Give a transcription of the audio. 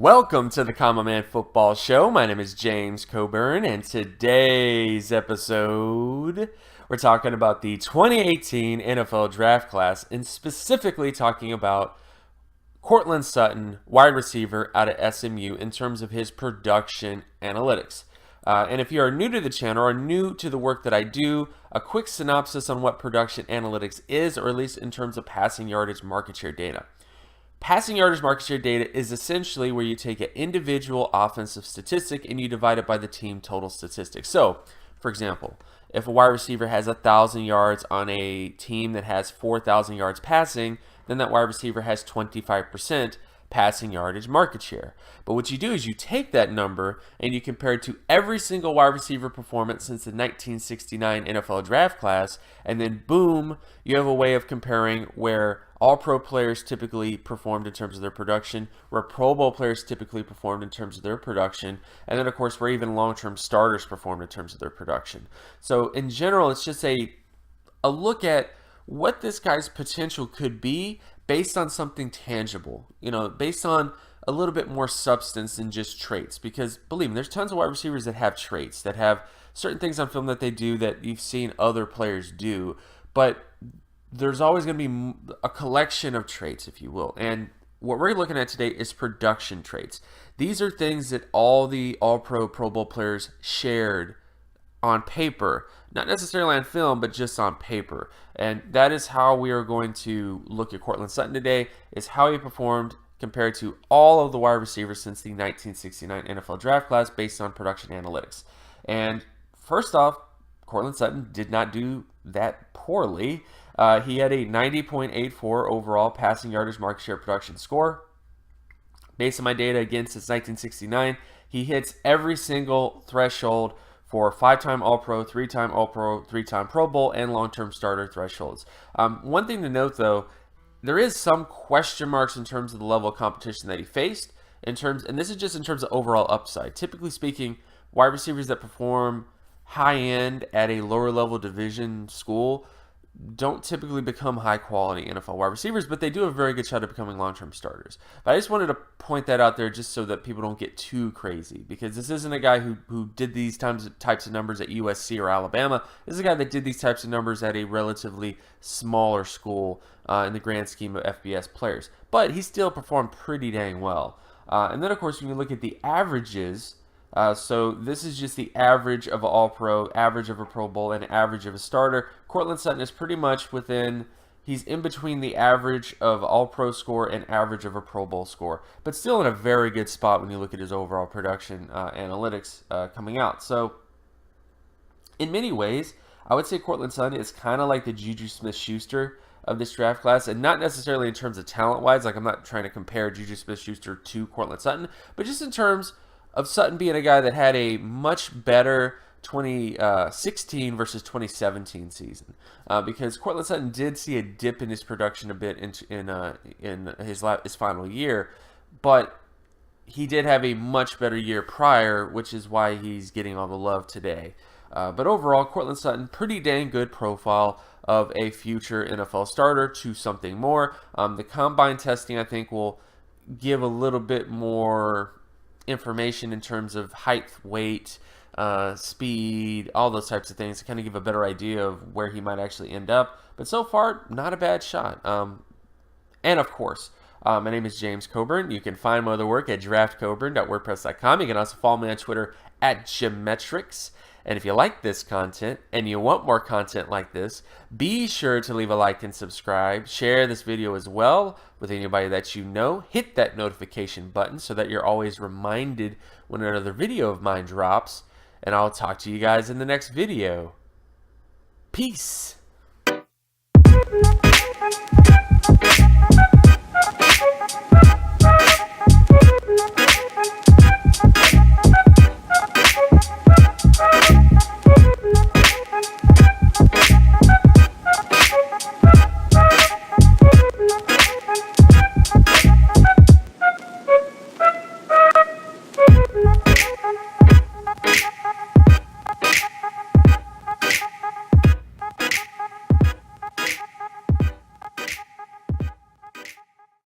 Welcome to the Common Man Football Show. My name is James Coburn, and today's episode, we're talking about the 2018 NFL Draft Class, and specifically talking about Courtland Sutton, wide receiver out of SMU, in terms of his production analytics. And if you are new to the channel or new to the work that I do, a quick synopsis on what production analytics is, or at least in terms of passing yardage market share data. Passing yardage market share data is essentially where you take an individual offensive statistic and you divide it by the team total statistics. So, for example, if a wide receiver has 1,000 yards on a team that has 4,000 yards passing, then that wide receiver has 25% passing yardage market share. But what you do is you take that number and you compare it to every single wide receiver performance since the 1969 NFL Draft Class, and then boom, you have a way of comparing where All-Pro players typically performed in terms of their production, where Pro Bowl players typically performed in terms of their production, and then of course where even long-term starters performed in terms of their production. So in general, it's just a look at what this guy's potential could be based on something tangible, based on a little bit more substance than just traits. Because believe me, there's tons of wide receivers that have traits, that have certain things on film that they do that you've seen other players do, but there's always going to be a collection of traits, if you will. And what we're looking at today is production traits. These are things that all the All-Pro, Pro Bowl players shared on paper, not necessarily on film, but just on paper. And that is how we are going to look at Courtland Sutton today, is how he performed compared to all of the wide receivers since the 1969 NFL Draft Class based on production analytics. And first off, Courtland Sutton did not do that poorly. He had a 90.84 overall passing yardage market share production score. Based on my data, again, since 1969, he hits every single threshold for 5-time All-Pro, 3-time All-Pro, 3-time Pro Bowl, and long-term starter thresholds. One thing to note, though, there is some question marks in terms of the level of competition that he faced, and this is just in terms of overall upside. Typically speaking, wide receivers that perform high-end at a lower-level division school don't typically become high-quality NFL wide receivers, but they do have a very good shot at becoming long-term starters. But I just wanted to point that out there just so that people don't get too crazy, because this isn't a guy who did these types of numbers at USC or Alabama. This is a guy that did these types of numbers at a relatively smaller school in the grand scheme of FBS players. But he still performed pretty dang well. And then, of course, when you look at the averages, so this is just the average of an All-Pro, average of a Pro Bowl, and average of a starter. Courtland Sutton is pretty much he's in between the average of All-Pro score and average of a Pro Bowl score, but still in a very good spot when you look at his overall production analytics coming out. So in many ways, I would say Courtland Sutton is kind of like the Juju Smith-Schuster of this draft class, and not necessarily in terms of talent-wise. Like, I'm not trying to compare Juju Smith-Schuster to Courtland Sutton, but just in terms of Sutton being a guy that had a much better 2016 versus 2017 season, because Courtland Sutton did see a dip in his production a bit in his final year, but he did have a much better year prior, which is why he's getting all the love today. But overall, Courtland Sutton, pretty dang good profile of a future NFL starter to something more. The combine testing, I think, will give a little bit more information in terms of height, weight, speed, all those types of things to kind of give a better idea of where he might actually end up. But so far, not a bad shot. And of course, my name is James Coburn. You can find my other work at draftcoburn.wordpress.com. You can also follow me on Twitter at Geometrics. And if you like this content and you want more content like this, be sure to leave a like and subscribe. Share this video as well with anybody that you know. Hit that notification button so that you're always reminded when another video of mine drops. And I'll talk to you guys in the next video. Peace.